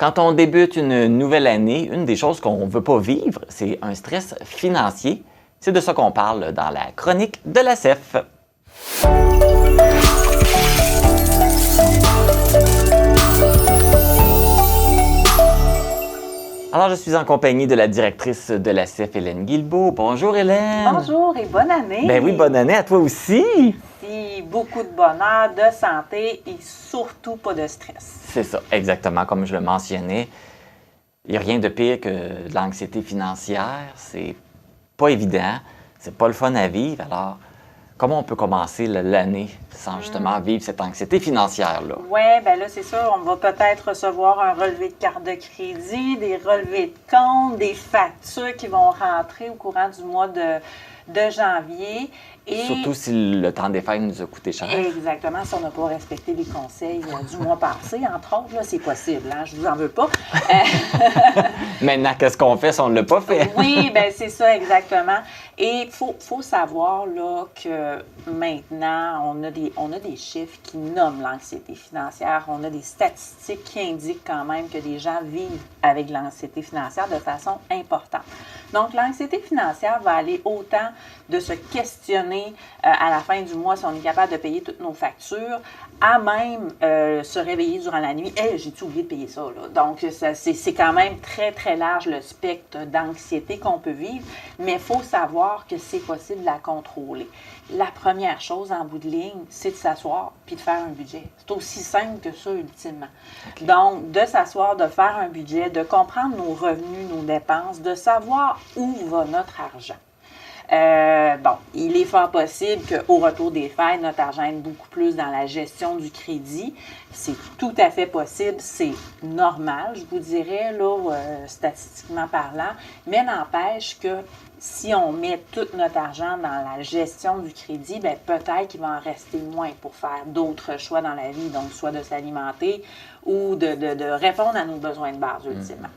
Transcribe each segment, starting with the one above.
Quand on débute une nouvelle année, une des choses qu'on ne veut pas vivre, c'est un stress financier. C'est de ça qu'on parle dans la chronique de la CEF. Alors, je suis en compagnie de la directrice de la CEF, Hélène Guilbeault. Bonjour, Hélène. Bonjour et bonne année. Ben oui, bonne année à toi aussi. Puis beaucoup de bonheur, de santé et surtout pas de stress. C'est ça, exactement, comme je le mentionnais. Il n'y a rien de pire que de l'anxiété financière. C'est pas évident, c'est pas le fun à vivre. Alors, comment on peut commencer l'année sans justement vivre cette anxiété financière-là? Oui, bien là, c'est sûr, on va peut-être recevoir un relevé de carte de crédit, des relevés de compte, des factures qui vont rentrer au courant du mois de janvier. Et surtout si le temps des fêtes nous a coûté cher. Exactement, si on n'a pas respecté les conseils du mois passé, entre autres, là, c'est possible, hein, je ne vous en veux pas. Maintenant, qu'est-ce qu'on fait si on ne l'a pas fait? Oui, bien c'est ça, exactement. Et il faut savoir là, que maintenant, on a des chiffres qui nomment l'anxiété financière. On a des statistiques qui indiquent quand même que des gens vivent avec l'anxiété financière de façon importante. Donc, l'anxiété financière va aller autant de se questionner à la fin du mois si on est capable de payer toutes nos factures, à même se réveiller durant la nuit. Hey, j'ai-tu oublié de payer ça? Là? Donc, c'est quand même très, très large le spectre d'anxiété qu'on peut vivre, mais il faut savoir que c'est possible de la contrôler. La première chose en bout de ligne, c'est de s'asseoir puis de faire un budget. C'est aussi simple que ça, ultimement. Okay. Donc, de s'asseoir, de faire un budget, de comprendre nos revenus, nos dépenses, de savoir où va notre argent. Bon, il est fort possible qu'au retour des fêtes, notre argent est beaucoup plus dans la gestion du crédit. C'est tout à fait possible, c'est normal, je vous dirais, là, statistiquement parlant, mais n'empêche que si on met tout notre argent dans la gestion du crédit, bien, peut-être qu'il va en rester moins pour faire d'autres choix dans la vie, donc soit de s'alimenter ou de répondre à nos besoins de base, ultimement.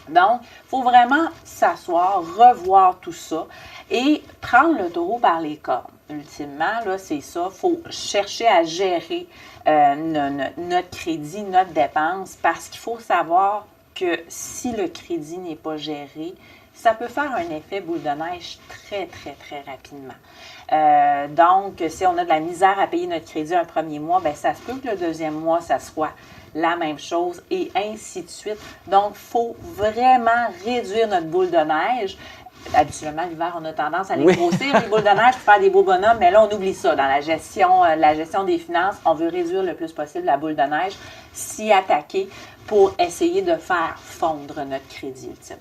Donc, il faut vraiment s'asseoir, revoir tout ça et prendre le taureau par les cornes. Ultimement, là, c'est ça. Il faut chercher à gérer notre crédit, notre dépense, parce qu'il faut savoir que si le crédit n'est pas géré, ça peut faire un effet boule de neige très, très, très rapidement. Donc, si on a de la misère à payer notre crédit un premier mois, bien, ça se peut que le deuxième mois, ça soit la même chose et ainsi de suite. Donc, il faut vraiment réduire notre boule de neige. Habituellement, l'hiver, on a tendance à les grossir, les boules de neige, pour faire des beaux bonhommes, mais là, on oublie ça. Dans la gestion des finances, on veut réduire le plus possible la boule de neige, s'y attaquer pour essayer de faire fondre notre crédit ultime.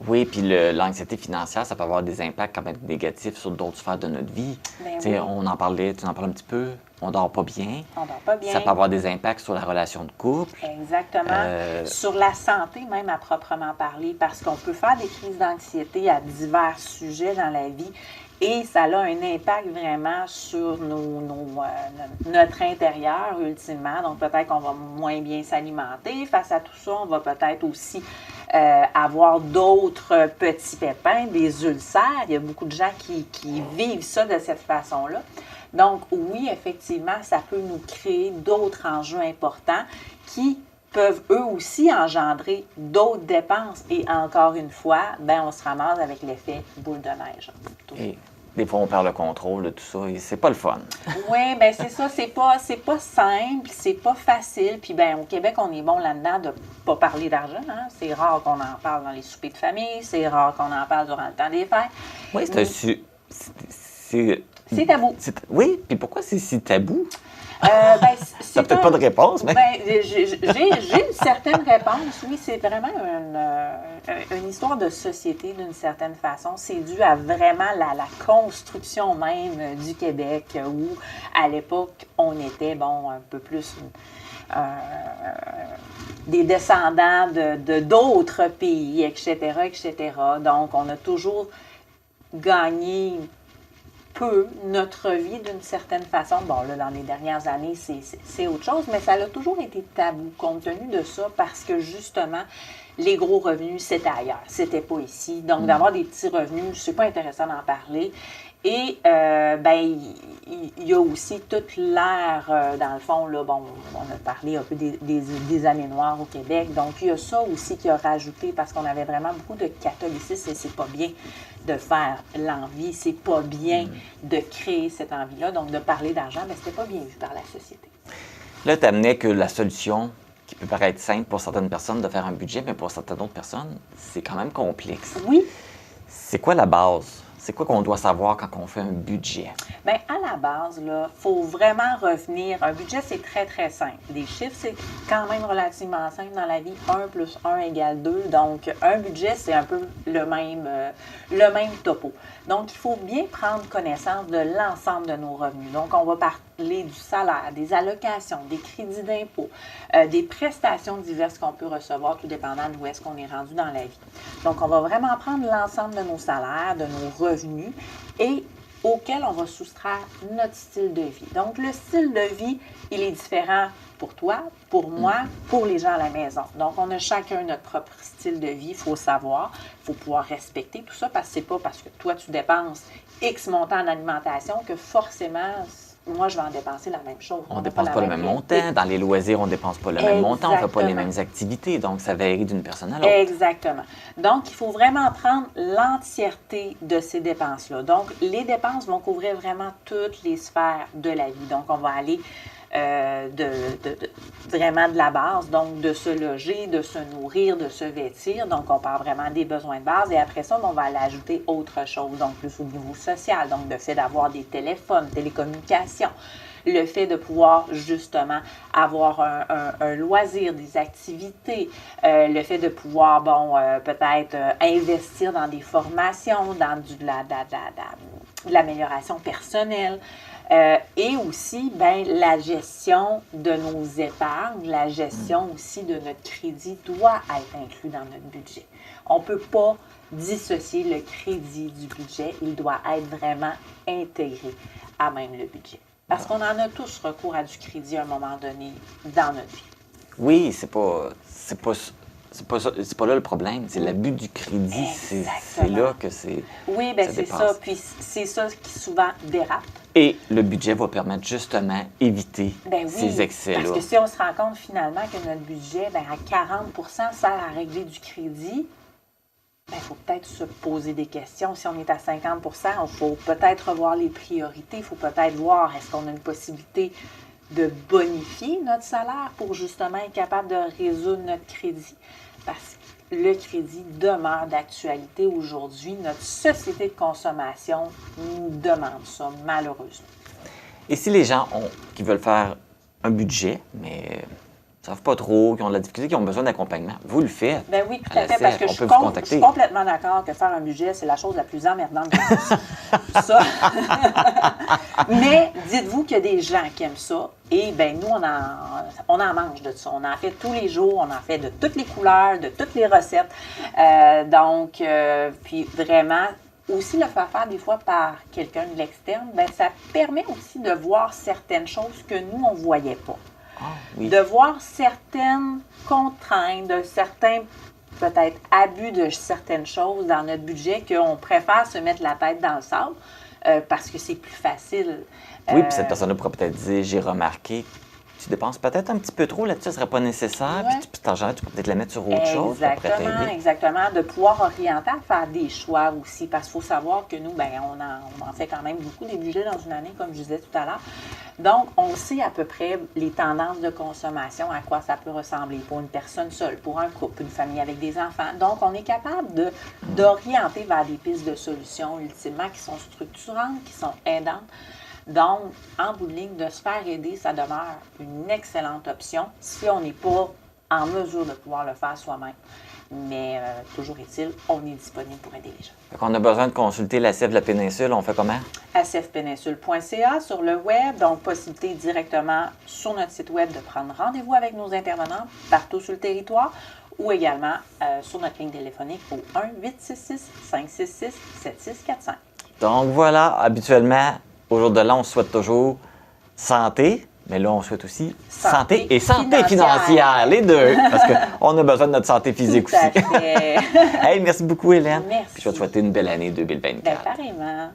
Oui, puis l'anxiété financière, ça peut avoir des impacts quand même négatifs sur d'autres sphères de notre vie. Ben oui. On en parlait, tu en parles un petit peu, on dort pas bien. On dort pas bien. Ça peut avoir des impacts sur la relation de couple. Exactement. Sur la santé même à proprement parler, parce qu'on peut faire des crises d'anxiété à divers sujets dans la vie et ça a un impact vraiment sur notre intérieur ultimement. Donc peut-être qu'on va moins bien s'alimenter. Face à tout ça, on va peut-être aussi avoir d'autres petits pépins, des ulcères. Il y a beaucoup de gens qui vivent ça de cette façon-là. Donc, oui, effectivement, ça peut nous créer d'autres enjeux importants qui peuvent eux aussi engendrer d'autres dépenses. Et encore une fois, bien, on se ramasse avec l'effet boule de neige. Et des fois, on perd le contrôle de tout ça et c'est pas le fun. Oui, bien, c'est ça. C'est pas simple, c'est pas facile. Puis, bien, au Québec, on est bon là-dedans de pas parler d'argent. Hein? C'est rare qu'on en parle dans les soupers de famille. C'est rare qu'on en parle durant le temps des fêtes. Oui, c'est tabou. Oui, puis pourquoi c'est si tabou? C'est peut-être pas de réponse, mais... j'ai une certaine réponse. Oui, c'est vraiment une histoire de société d'une certaine façon. C'est dû à vraiment la construction même du Québec où, à l'époque, on était, un peu plus... des descendants d'autres pays, etc., etc. Donc, on a toujours gagné peu notre vie d'une certaine façon. Bon, là, dans les dernières années, c'est autre chose, mais ça a toujours été tabou compte tenu de ça parce que, justement, les gros revenus, c'était ailleurs. C'était pas ici. Donc, d'avoir des petits revenus, c'est pas intéressant d'en parler. Et il y a aussi toute l'ère, dans le fond, là, bon, on a parlé un peu des années noires au Québec. Donc, il y a ça aussi qui a rajouté parce qu'on avait vraiment beaucoup de catholicisme et c'est pas bien de faire l'envie, c'est pas bien de créer cette envie-là. Donc, de parler d'argent, mais c'était pas bien vu par la société. Là, tu amenais que la solution, qui peut paraître simple pour certaines personnes de faire un budget, mais pour certaines autres personnes, c'est quand même complexe. Oui. C'est quoi la base? C'est quoi qu'on doit savoir quand on fait un budget? Bien, à la base, il faut vraiment revenir. Un budget, c'est très, très simple. Des chiffres, c'est quand même relativement simple dans la vie. 1 plus 1 égale 2. Donc, un budget, c'est un peu le même topo. Donc, il faut bien prendre connaissance de l'ensemble de nos revenus. Donc, on va parler du salaire, des allocations, des crédits d'impôt, des prestations diverses qu'on peut recevoir, tout dépendant d'où est-ce qu'on est rendu dans la vie. Donc, on va vraiment prendre l'ensemble de nos salaires, de nos revenus et auquel on va soustraire notre style de vie. Donc, le style de vie, il est différent pour toi, pour moi, pour les gens à la maison. Donc, on a chacun notre propre style de vie, il faut savoir, il faut pouvoir respecter tout ça, parce que c'est pas parce que toi, tu dépenses X montant en alimentation que forcément, moi, je vais en dépenser la même chose. On ne dépense pas le même montant. Dans les loisirs, on ne dépense pas le même montant. On ne fait pas les mêmes activités. Donc, ça varie d'une personne à l'autre. Exactement. Donc, il faut vraiment prendre l'entièreté de ces dépenses-là. Donc, les dépenses vont couvrir vraiment toutes les sphères de la vie. Donc, on va aller vraiment de la base, donc de se loger, de se nourrir, de se vêtir. Donc, on parle vraiment des besoins de base. Et après ça, on va aller ajouter autre chose, donc plus au niveau social. Donc, le fait d'avoir des téléphones, télécommunications, le fait de pouvoir justement avoir un loisir, des activités, le fait de pouvoir, peut-être investir dans des formations, dans de l'amélioration personnelle. Et aussi, la gestion de nos épargnes, la gestion aussi de notre crédit doit être inclus dans notre budget. On ne peut pas dissocier le crédit du budget. Il doit être vraiment intégré à même le budget. Parce qu'on en a tous recours à du crédit à un moment donné dans notre vie. Oui, c'est pas là le problème. C'est l'abus du crédit. C'est là que c'est. Oui, bien c'est ça. Puis c'est ça qui souvent dérape. Et le budget va permettre justement d'éviter ces excès-là. Parce que si on se rend compte finalement que notre budget, à 40 sert à régler du crédit, il faut peut-être se poser des questions. Si on est à 50 il faut peut-être revoir les priorités. Il faut peut-être voir est-ce qu'on a une possibilité de bonifier notre salaire pour justement être capable de résoudre notre crédit. Parce que le crédit demeure d'actualité aujourd'hui. Notre société de consommation nous demande ça, malheureusement. Et si les gens qui veulent faire un budget, mais ne savent pas trop, qui ont de la difficulté, qui ont besoin d'accompagnement, vous le faites. Ben oui, tout à fait, parce que je suis complètement d'accord que faire un budget, c'est la chose la plus emmerdante de ça. Mais dites-vous qu'il y a des gens qui aiment ça. Et nous, on en mange de ça. On en fait tous les jours, on en fait de toutes les couleurs, de toutes les recettes. Puis vraiment, aussi le faire des fois par quelqu'un de l'externe, ça permet aussi de voir certaines choses que nous, on ne voyait pas. Oui. De voir certaines contraintes, de certains peut-être abus de certaines choses dans notre budget qu'on préfère se mettre la tête dans le sable parce que c'est plus facile. Oui, puis cette personne-là pourrait peut-être dire, j'ai remarqué, tu dépenses peut-être un petit peu trop là-dessus, ce ne serait pas nécessaire, puis cet argent, tu peux peut-être le mettre sur autre chose. Exactement. De pouvoir orienter à faire des choix aussi, parce qu'il faut savoir que nous, on en fait quand même beaucoup des budgets dans une année, comme je disais tout à l'heure. Donc, on sait à peu près les tendances de consommation, à quoi ça peut ressembler pour une personne seule, pour un couple, une famille avec des enfants. Donc, on est capable d'orienter vers des pistes de solutions, ultimement, qui sont structurantes, qui sont aidantes. Donc, en bout de ligne, de se faire aider, ça demeure une excellente option si on n'est pas en mesure de pouvoir le faire soi-même. Mais toujours est-il, on est disponible pour aider les gens. Donc, on a besoin de consulter la CF de la Péninsule. On fait comment? acfpeninsule.ca sur le web. Donc, possibilité directement sur notre site web de prendre rendez-vous avec nos intervenants partout sur le territoire ou également sur notre ligne téléphonique au 1-866-566-7645. Donc, voilà, habituellement, au jour de l'an, on souhaite toujours santé, mais là, on souhaite aussi santé et santé financière, les deux, parce qu'on a besoin de notre santé physique aussi. Hey, merci beaucoup, Hélène. Merci. Puis je vais te souhaiter une belle année 2024. Pareillement.